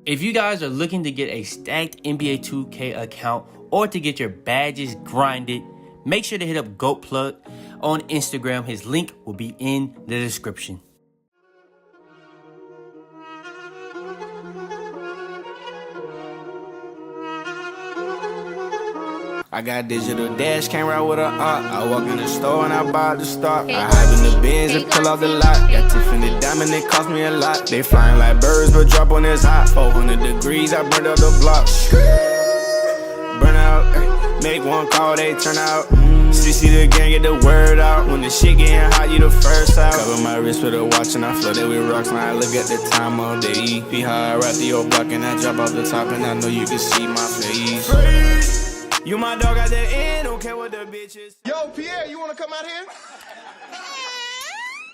If you guys are looking to get a stacked NBA 2K account or to get your badges grinded, make sure to hit up GoatPlug on Instagram. His link will be in the description. I got digital dash, can't ride with a op. I walk in the store and I buy the stock. I hide in the bins and pull out the lot. Got Tiffany diamond, it cost me a lot. They flying like birds, but drop on this hot. 400 degrees, I burned up the block. Burn out, make one call, they turn out. CC the gang, get the word out. When the shit getting hot, you the first out. Cover my wrist with a watch and I flooded with rocks. Now I look at the time all day. Be high, I ride the old block and I drop off the top. And I know you can see my face. You my dog at the end, don't care what the bitch is. Yo, Pierre, you wanna come out here?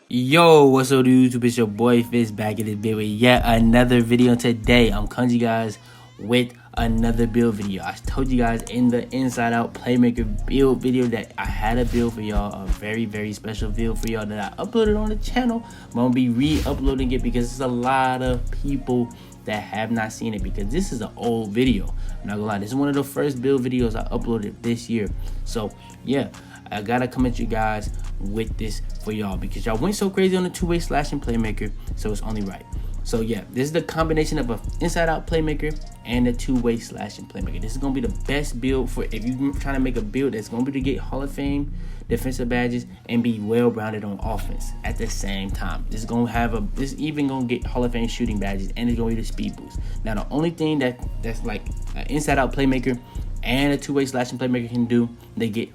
Yo, what's up YouTube? It's your boy Fizz back in this bit with yet another video. Today I'm coming to you guys with another build video. I told you guys in the Inside Out Playmaker build video that I had a build for y'all, a very special build for y'all that I uploaded on the channel. I'm gonna be re-uploading it because there's a lot of people that have not seen it, because this is an old video. I'm not gonna lie, this is one of the first build videos I uploaded this year. So yeah, I gotta come at you guys with this for y'all because y'all went so crazy on the two-way slashing Playmaker, so it's only right. So yeah, this is the combination of an Inside Out Playmaker and a two-way slashing Playmaker. This is gonna be the best build for if you're trying to make a build that's gonna be to get Hall of Fame defensive badges and be well-rounded on offense at the same time. This is gonna have this even gonna get Hall of Fame shooting badges, and it's gonna be the speed boost. Now the only thing that's like an Inside Out Playmaker and a two-way slashing Playmaker can do, they get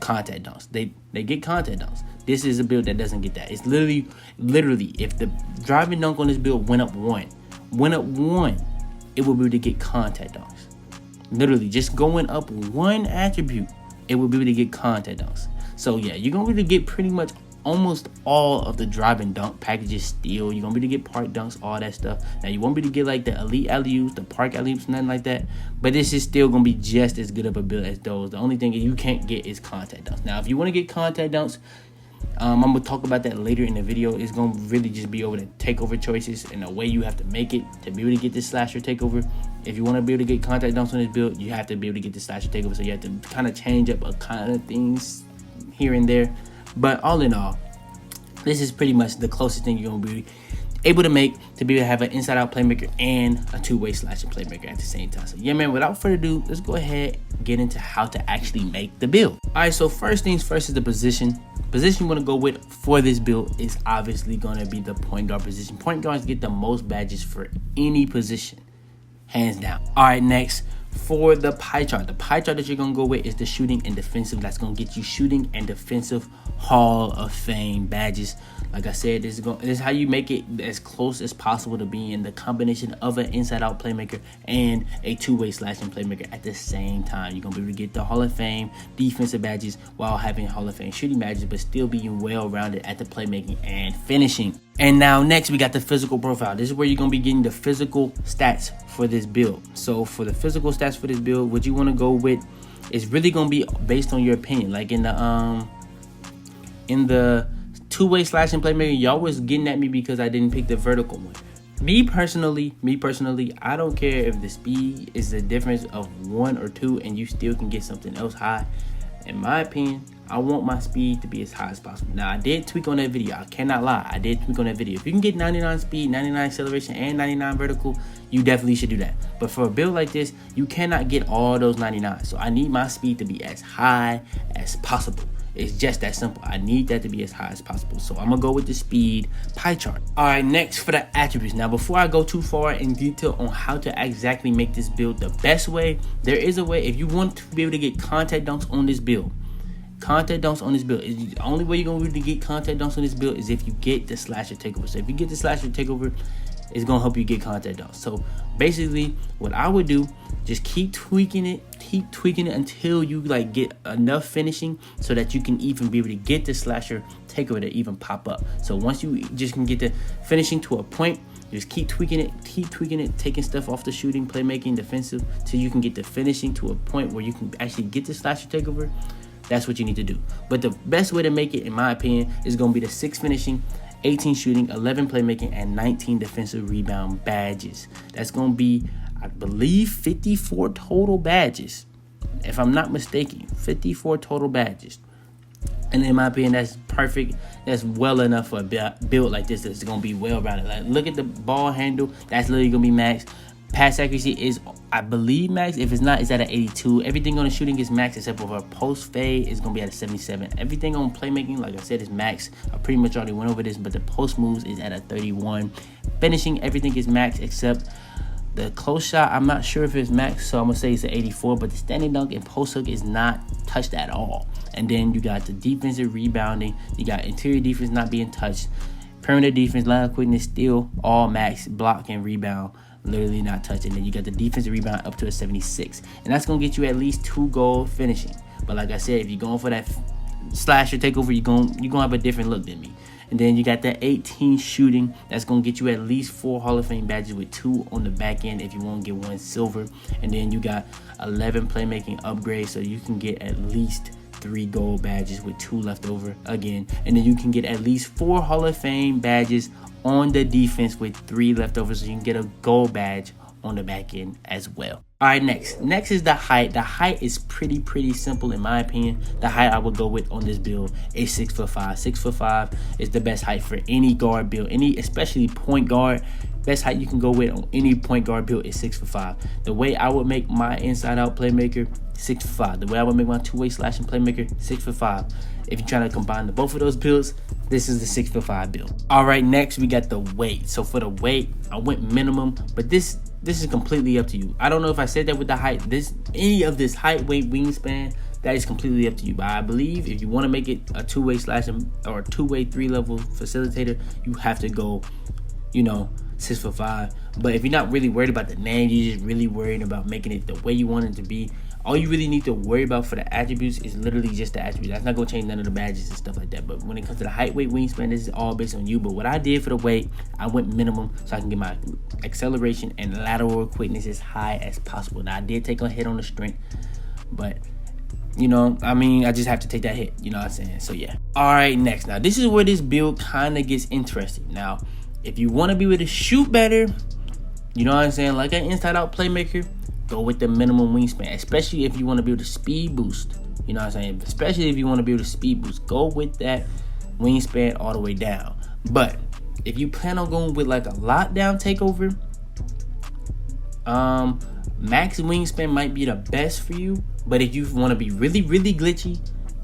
contact dunks. They get contact dunks. This is a build that doesn't get that. It's literally if the driving dunk on this build went up one, it will be able to get contact dunks. Literally just going up one attribute, it will be able to get contact dunks. So yeah, you're gonna really get pretty much almost all of the driving dunk packages still. You're gonna be able to get park dunks, all that stuff. Now you won't be able to get like the elite alley-oops, the park alley-oops, nothing like that. But this is still gonna be just as good of a build as those. The only thing you can't get is contact dunks. Now if you want to get contact dunks, I'm gonna talk about that later in the video. It's gonna really just be over the takeover choices and the way you have to make it to be able to get this slasher takeover. If you want to be able to get contact dunks on this build, you have to be able to get the slasher takeover. So you have to kind of change up a kind of things here and there. But all in all, this is pretty much the closest thing you're gonna be able to make to be able to have an Inside Out Playmaker and a two-way slashing Playmaker at the same time. So yeah, man, without further ado, let's go ahead and get into how to actually make the build. All right, so first things first is the position. Position you want to go with for this build is obviously going to be the point guard position. Point guards get the most badges for any position, hands down. All right, next for the pie chart. The pie chart that you're going to go with is the shooting and defensive. That's going to get you shooting and defensive Hall of Fame badges. Like I said, this is how you make it as close as possible to being the combination of an Inside Out Playmaker and a two-way slashing Playmaker at the same time. You're going to be able to get the Hall of Fame defensive badges while having Hall of Fame shooting badges, but still being well-rounded at the playmaking and finishing. And now next, we got the physical profile. This is where you're going to be getting the physical stats for this build. So for the physical stats for this build, what you want to go with is really going to be based on your opinion. Like in the two-way slashing Playmaker, y'all was getting at me because I didn't pick the vertical one. Me personally, I don't care if the speed is the difference of 1 or 2 and you still can get something else high. In my opinion, I want my speed to be as high as possible. Now, I did tweak on that video. I cannot lie. I did tweak on that video. If you can get 99 speed, 99 acceleration, and 99 vertical, you definitely should do that. But for a build like this, you cannot get all those 99. So I need my speed to be as high as possible. It's just that simple. I need that to be as high as possible. So I'm gonna go with the speed pie chart. All right, next for the attributes. Now, before I go too far in detail on how to exactly make this build the best way, there is a way. If you want to be able to get contact dunks on this build, the only way you're gonna be able to get contact dunks on this build is if you get the slasher takeover. So if you get the slasher takeover, it's gonna help you get contact dunks. So basically, what I would do, just keep tweaking it until you like get enough finishing so that you can even be able to get the slasher takeover to even pop up. So once you just can get the finishing to a point, just keep tweaking it, taking stuff off the shooting, playmaking, defensive, till you can get the finishing to a point where you can actually get the slasher takeover. That's what you need to do. But the best way to make it, in my opinion, is going to be the 6 finishing 18 shooting, 11 playmaking, and 19 defensive rebound badges. That's going to be, I believe, 54 total badges. If I'm not mistaken, 54 total badges. And in my opinion, that's perfect. That's well enough for a build like this that's going to be well-rounded. Like, look at the ball handle. That's literally going to be max. Pass accuracy is, I believe, max. If it's not, it's at an 82. Everything on the shooting is max except for her post fade is going to be at a 77. Everything on playmaking, like I said, is max. I pretty much already went over this, but the post moves is at a 31. Finishing, everything is max except the close shot. I'm not sure if it's max, so I'm going to say it's an 84. But the standing dunk and post hook is not touched at all. And then you got the defensive rebounding. You got interior defense not being touched. Perimeter defense, line of quickness, still all max. Block and rebound, literally not touching. Then you got the defensive rebound up to a 76. And that's going to get you at least 2 goal finishing. But like I said, if you're going for that slasher takeover, you're going to have a different look than me. And then you got that 18 shooting. That's going to get you at least 4 Hall of Fame badges with 2 on the back end if you want to get 1 silver. And then you got 11 playmaking upgrades, so you can get at least 3 gold badges with 2 left over again. And then you can get at least 4 Hall of Fame badges on the defense with 3 left over, so you can get a gold badge on the back end as well. All right, next is the height. The height is pretty simple in my opinion. The height I would go with on this build is 6'5". 6'5" is the best height for any guard build, especially point guard. Best height you can go with on any point guard build is 6'5". The way I would make my inside out playmaker, 6'5". The way I would make my two-way slashing playmaker, 6'5". If you're trying to combine both of those builds, this is the 6'5" build. All right, next we got the weight. So for the weight, I went minimum, but this is completely up to you. I don't know if I said that with the height. Any of this height, weight, wingspan, that is completely up to you. But I believe if you want to make it a two-way slashing or a two-way 3-level facilitator, you have to go, 6'5". But if you're not really worried about the name, you're just really worried about making it the way you want it to be, all you really need to worry about for the attributes is literally just the attributes. That's not going to change none of the badges and stuff like that. But when it comes to the height, weight, wingspan, this is all based on you. But what I did for the weight, I went minimum so I can get my acceleration and lateral quickness as high as possible. Now, I did take a hit on the strength, but I just have to take that hit. You know what I'm saying? So, yeah. All right, next. Now, this is where this build kind of gets interesting. Now, if you want to be able to shoot better, you know what I'm saying, like an inside-out playmaker, go with the minimum wingspan, especially if you want to build a speed boost. You know what I'm saying? Especially if you want to build a speed boost, go with that wingspan all the way down. But if you plan on going with like a lockdown takeover, max wingspan might be the best for you. But if you want to be really glitchy,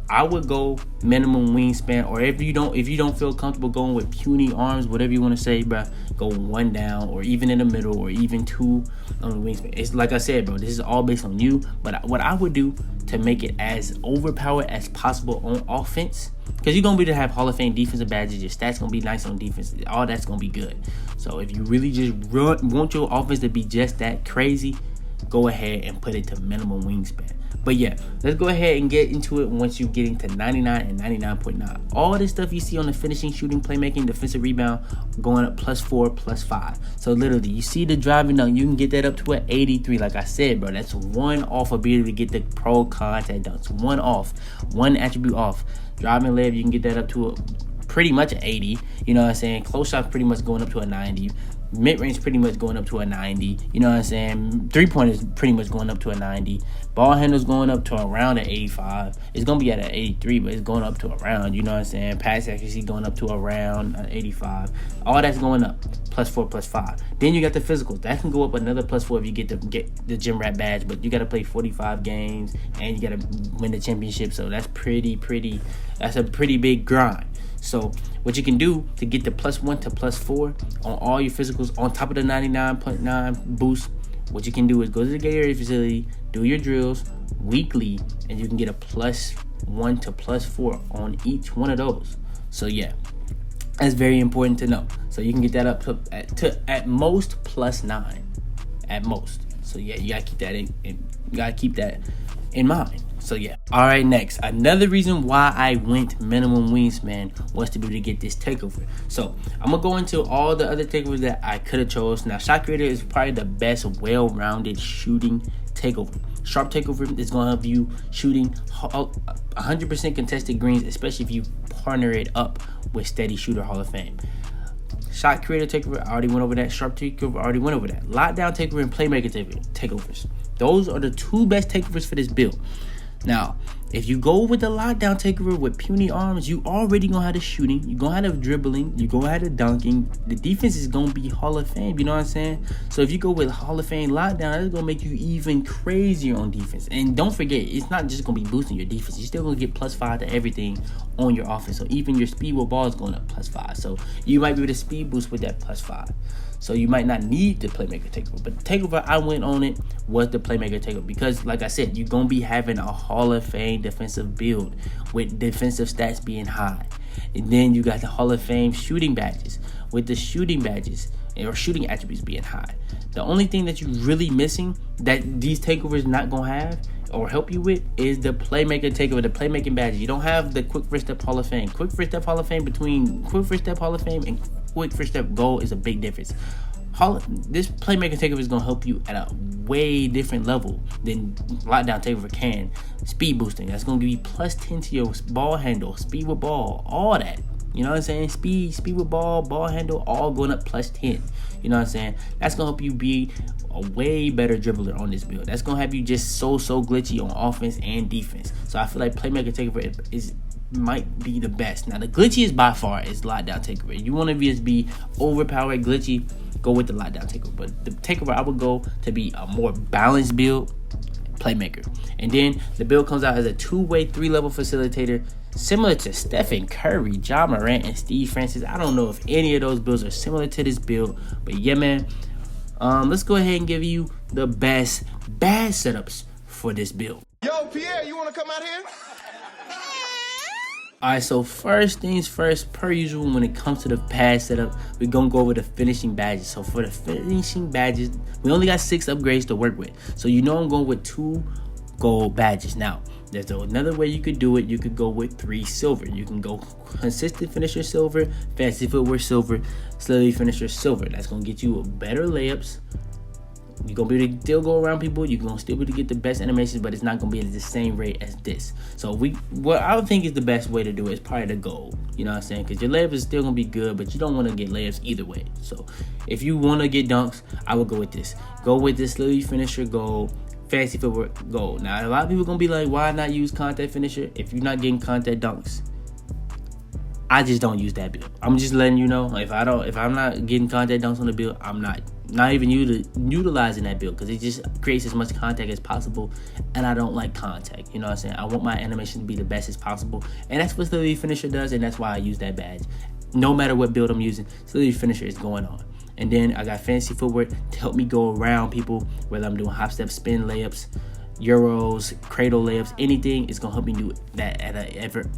I would go minimum wingspan. Or if you don't feel comfortable going with puny arms, whatever you want to say, bro, go 1 down, or even in the middle, or even 2 on the wingspan. It's like I said, bro, this is all based on you. But what I would do to make it as overpowered as possible on offense, because you're gonna be able to have Hall of Fame defensive badges, your stats gonna be nice on defense, all that's gonna be good. So if you really just want your offense to be just that crazy, go ahead and put it to minimum wingspan. But yeah, let's go ahead and get into it once you get into 99 and 99.9. All this stuff you see on the finishing, shooting, playmaking, defensive rebound, going up +4, +5. So literally, you see the driving dunk, you can get that up to an 83. Like I said, bro, that's 1 off of being able to get the pro contact dunks. 1 off, 1 attribute off. Driving layup, you can get that up to pretty much an 80. You know what I'm saying? Close shot pretty much going up to a 90. Mid-range pretty much going up to a 90. You know what I'm saying? 3-pointers pretty much going up to a 90. Ball handles going up to around an 85. It's going to be at an 83, but it's going up to around. You know what I'm saying? Pass accuracy going up to around an 85. All that's going up. +4, +5. Then you got the physicals. That can go up another +4 if you get the gym rat badge. But you got to play 45 games, and you got to win the championship. So that's that's a pretty big grind. So what you can do to get the +1 to +4 on all your physicals on top of the 99.9 boost, what you can do is go to the gate area facility, do your drills weekly, and you can get a +1 to +4 on each one of those. So yeah, that's very important to know. So you can get that up to at most +9, at most. So yeah, you gotta keep that in mind. So yeah. All right, next, another reason why I went minimum wingspan was to be able to get this takeover. So I'm gonna go into all the other takeovers that I could have chose. Now, shot creator is probably the best well-rounded shooting takeover. Sharp takeover is gonna have you shooting 100% contested greens, especially if you partner it up with Steady Shooter Hall of Fame. Shot Creator Takeover, I already went over that. Sharp Takeover, I already went over that. Lockdown Takeover and Playmaker Takeovers. Those are the two best takeovers for this build. Now, if you go with the lockdown takeover with puny arms, you already gonna have the shooting, you gonna have the dribbling, you gonna have the dunking. The defense is gonna be Hall of Fame, you know what I'm saying? So if you go with Hall of Fame lockdown, that's gonna make you even crazier on defense. And don't forget, it's not just gonna be boosting your defense, you're still gonna get +5 to everything on your offense. So even your speed with ball is going up +5. So you might be able to speed boost with that +5. So you might not need the Playmaker Takeover. But the takeover I went on it was the Playmaker Takeover. Because like I said, you're going to be having a Hall of Fame defensive build with defensive stats being high. And then you got the Hall of Fame shooting badges with the shooting badges or shooting attributes being high. The only thing that you're really missing that these takeovers not going to have or help you with is the Playmaker Takeover, the playmaking badges. You don't have the Quick First Step Hall of Fame. Quick First Step Hall of Fame, between Quick First Step Hall of Fame and Quick First Step Gold is a big difference. This Playmaker Takeover is going to help you at a way different level than Lockdown Takeover can. Speed boosting, that's going to give you +10 to your ball handle, speed with ball, all that. You know what I'm saying? Speed with ball handle, all going up +10. You know what I'm saying? That's going to help you be a way better dribbler on this build. That's going to have you just so glitchy on offense and defense. So I feel like Playmaker Takeover might be the best. Now the glitchiest by far is Lockdown Takeover. You want to be overpowered, glitchy, go with the Lockdown Takeover. But the Takeover I would go to be a more balanced build, Playmaker. And then the build comes out as a 2-way 3-level facilitator, similar to Stephen Curry, Ja Morant, and Steve Francis. I don't know if any of those builds are similar to this build, but yeah, man. Let's go ahead and give you the bad setups for this build. Yo, Pierre, you want to come out here? Alright, so first things first, per usual, when it comes to the pad setup, we're going to go over the finishing badges. So for the finishing badges, we only got 6 upgrades to work with. So you know I'm going with 2 gold badges. Now, there's another way you could do it. You could go with 3 silver. You can go consistent finisher silver, fancy footwork silver, slowly finisher silver. That's going to get you better layups. You're going to be able to still go around people. You're going to still be able to get the best animations, but it's not going to be at the same rate as this. So what I would think is the best way to do it is probably the gold. You know what I'm saying? Because your layups is still going to be good, but you don't want to get layups either way. So if you want to get dunks, I would go with this. Go with this slowly finisher gold, fancy footwork gold. Now, a lot of people are going to be like, why not use contact finisher if you're not getting contact dunks? I just don't use that build. I'm just letting you know, if I'm not getting contact dunks on the build, I'm not even utilizing that build, because it just creates as much contact as possible, and I don't like contact. You know what I'm saying? I want my animation to be the best as possible, and that's what Slowly Finisher does, and that's why I use that badge. No matter what build I'm using, Slowly Finisher is going on. And then I got Fancy Footwork to help me go around people, whether I'm doing hop step, spin layups, euros, cradle layups, anything is gonna help me do that at an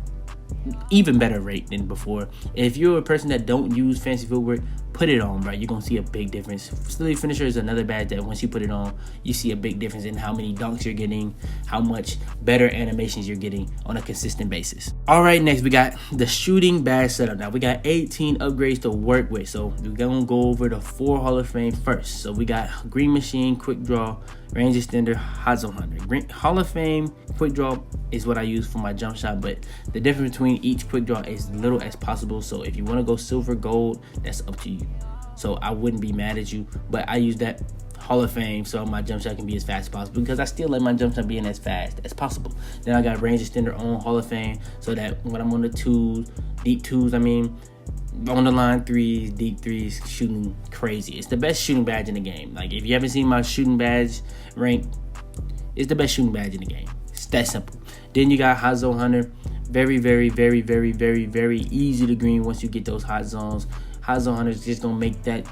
even better rate than before. If you're a person that don't use Fancy Footwork, put it on, right? You're gonna see a big difference. Slowly Finisher is another badge that once you put it on, you see a big difference in how many dunks you're getting, how much better animations you're getting on a consistent basis. All right, next we got the shooting badge setup. Now we got 18 upgrades to work with, so we're gonna go over the 4 Hall of Fame first. So we got Green Machine, Quick Draw, Range Extender, Hot Zone Hunter. Hall of Fame Quick Draw is what I use for my jump shot, but the difference between each quick draw is little as possible. So if you want to go silver, gold, that's up to you. So I wouldn't be mad at you, but I use that Hall of Fame so my jump shot can be as fast as possible, because I still like my jump shot being as fast as possible. Then I got Range Extender on Hall of Fame, so that when I'm on the deep twos, on the line threes, deep threes, shooting crazy. It's the best shooting badge in the game. Like, if you haven't seen my shooting badge rank, it's the best shooting badge in the game. It's that simple. Then you got Hot Zone Hunter. Very, very, very, very, very, very easy to green once you get those hot zones. Hot Zone Hunter is just going to make that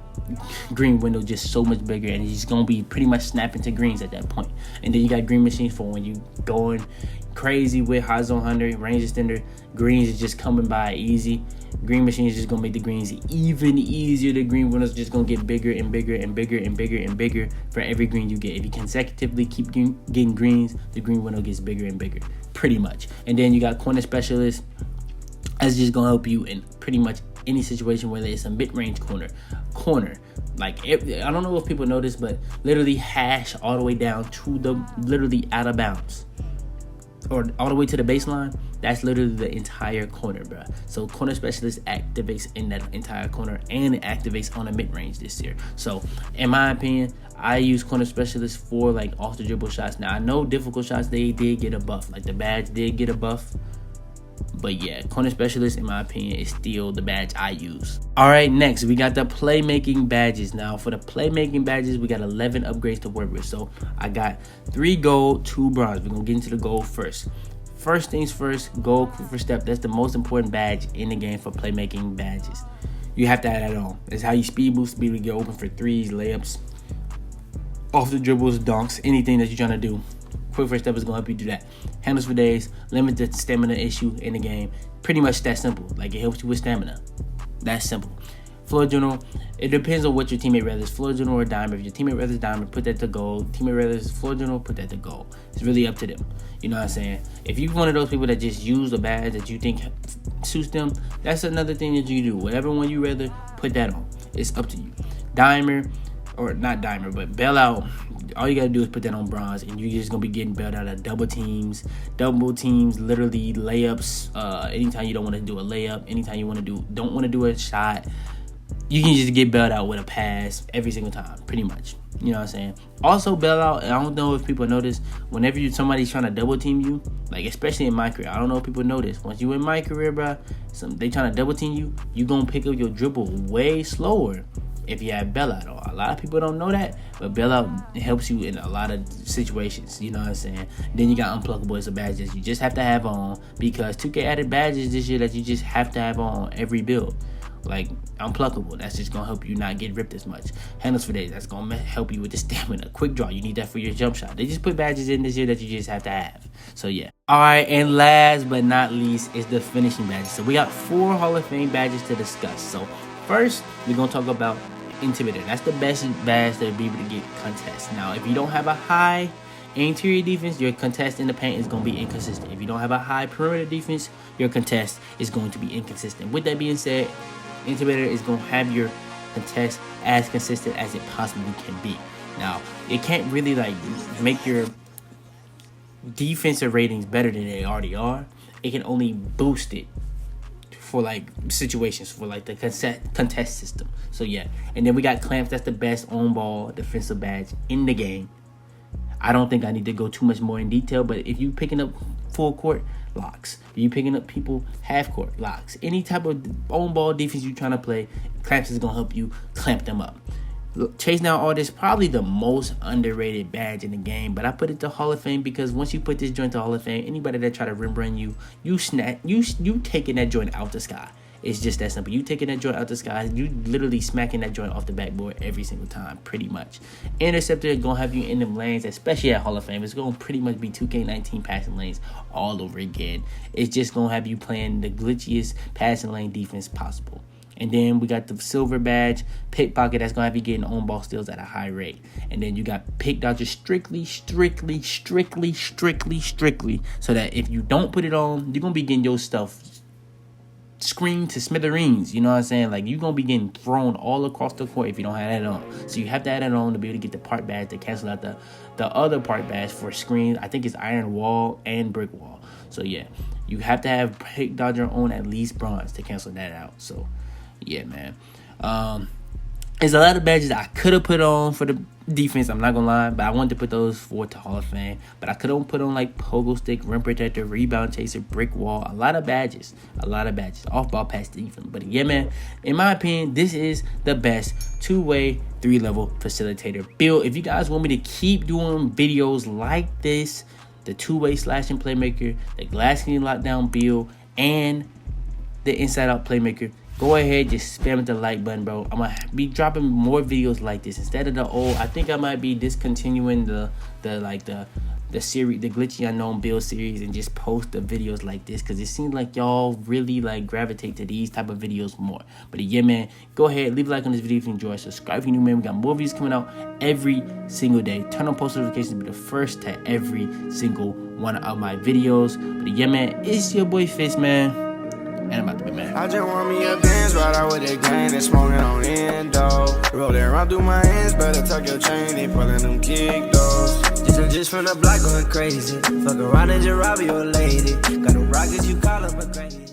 green window just so much bigger, and he's going to be pretty much snapping to greens at that point. And then you got Green Machine for when you going crazy with Hot Zone Hunter, Range Extender. Greens is just coming by easy. Green Machine is just going to make the greens even easier. The green windows just going to get bigger and bigger and bigger and bigger and bigger for every green you get. If you consecutively keep getting greens, the green window gets bigger and bigger, pretty much. And then you got Corner Specialist. That's just going to help you in pretty much any situation, whether it's a mid-range corner. Like, I don't know if people know this, but literally hash all the way down to the literally out of bounds. or all the way to the baseline, that's literally the entire corner, bro. So corner specialist activates in that entire corner, and it activates on the mid-range this year. So in my opinion, I use corner specialist for like off the dribble shots. Now I know difficult shots, they did get a buff, like the badge did get a buff. But yeah, corner specialist, in my opinion, is still the badge I use. All right, next we got the playmaking badges. Now for the playmaking badges, we got 11 upgrades to work with. So I got 3 gold, 2 bronze. We're gonna get into the gold first. First things first, gold quick first step. That's the most important badge in the game for playmaking badges. You have to have that on. It's how you speed boost, speed to get open for threes, layups, off the dribbles, dunks, anything that you're trying to do. Quick first step is gonna help you do that. Handles for days, limit the stamina issue in the game. Pretty much that simple. Like, it helps you with stamina. That's simple. Floor general, it depends on what your teammate rather is, floor general or diamond. If your teammate rather is diamond, put that to gold. Teammate rather is floor general, put that to gold. It's really up to them. You know what I'm saying? If you're one of those people that just use a badge that you think suits them, that's another thing that you do. Whatever one you rather, put that on. It's up to you. Dimer, or not dimer, but bailout, all you gotta do is put that on bronze, and you're just gonna be getting bailed out of double teams, literally layups. Anytime you don't want to do a layup, anytime you don't want to do a shot, you can just get bailed out with a pass every single time, pretty much. You know what I'm saying? Also, bailout, I don't know if people notice, whenever somebody's trying to double team you, like especially in my career, I don't know if people notice. Once you in my career, bro, they trying to double team you, you gonna pick up your dribble way slower if you have bailout on. A lot of people don't know that, but bailout helps you in a lot of situations. You know what I'm saying? Then you got unpluckable as a badge that you just have to have on, because 2K added badges this year that you just have to have on every build. Like unpluckable, that's just gonna help you not get ripped as much. Handles for days, that's gonna help you with the stamina. Quick draw, you need that for your jump shot. They just put badges in this year that you just have to have. So yeah. All right, and last but not least is the finishing badges. So we got 4 Hall of Fame badges to discuss. So first, we're gonna talk about Intimidator. That's the best badge to be able to get contest. Now, if you don't have a high interior defense, your contest in the paint is going to be inconsistent. If you don't have a high perimeter defense, your contest is going to be inconsistent. With that being said, Intimidator is going to have your contest as consistent as it possibly can be. Now, it can't really like make your defensive ratings better than they already are. It can only boost it for like situations, for like the contest system. So yeah, and then we got clamps. That's the best on ball defensive badge in the game. I don't think I need to go too much more in detail, but if you picking up full court, locks. If you picking up people half court, locks. Any type of on ball defense you trying to play, clamps is gonna help you clamp them up. Chase Down Artist, probably the most underrated badge in the game, but I put it to Hall of Fame because once you put this joint to Hall of Fame, anybody that try to rim run you taking that joint out the sky. It's just that simple. You taking that joint out the sky, you literally smacking that joint off the backboard every single time, pretty much. Interceptor is gonna have you in them lanes, especially at Hall of Fame. It's gonna pretty much be 2K19 passing lanes all over again. It's just gonna have you playing the glitchiest passing lane defense possible. And then we got the silver badge, pickpocket, that's gonna have you getting on ball steals at a high rate. And then you got pick dodger, strictly, so that if you don't put it on, you're gonna be getting your stuff screamed to smithereens. You know what I'm saying? Like, you're gonna be getting thrown all across the court if you don't have that on. So you have to have that on to be able to get the part badge to cancel out the other part badge for screen. I think it's iron wall and brick wall. So yeah, you have to have pick dodger on at least bronze to cancel that out. So yeah, man. There's a lot of badges I could have put on for the defense, I'm not gonna lie, but I wanted to put those 4 to Hall of Fame. But I could have put on like pogo stick, rim protector, rebound chaser, brick wall, a lot of badges, off ball pass defense. But yeah, man, in my opinion, this is the best 2-way 3-level facilitator build. If you guys want me to keep doing videos like this, the 2-way slashing playmaker, the glass clean lockdown build, and the inside out playmaker, go ahead, just spam the like button, bro. I'm gonna be dropping more videos like this instead of the old. I think I might be discontinuing the series, the glitchy unknown build series, and just post the videos like this, because it seems like y'all really like gravitate to these type of videos more. But yeah, man, go ahead, leave a like on this video if you enjoy. Subscribe if you're new, man. We got more videos coming out every single day. Turn on post notifications to be the first to every single one of my videos. But yeah, man, it's your boy Fitz, man. And And I'm about to be mad. I just want me a Benz, ride out with that gang that's smoking on endo. Roll it around through my hands, better tuck your chain, they pulling them kick doors. Just from the block going crazy. Fuck around and just rob your lady. Got them rockets, you call up a crazy.